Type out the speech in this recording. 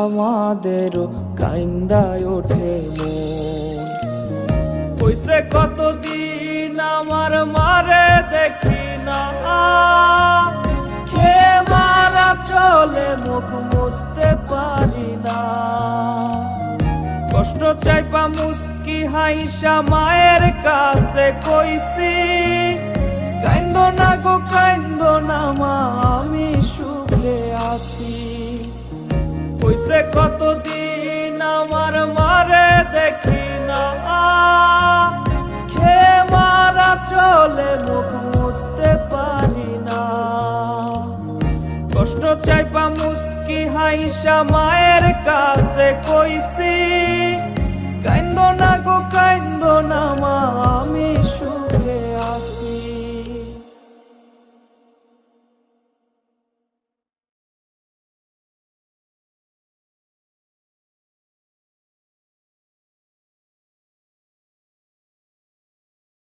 আমাদেরও কাইন্দায় ওঠে মন। কইছে কতদিন আমার মারে দেখি না, খেয়ে মারা চলে মুখ মুছতে পারি না। কষ্ট চাইপা মুস্কি হাইসা মায়ের কাছে কইছি, কাইন্দো না গো কাইন্দো না মা, আমি সুখে আছি। কইছে কতদিন আমার মারে দেখি না, খেয়ে মারা চলে মুখ মুছতে পারি না। কষ্ট চাইপা মুস্কি হাইসা মায়ের কাছে কইছি, কাইন্দো না গো কাইন্দো না মা, আমি সুখে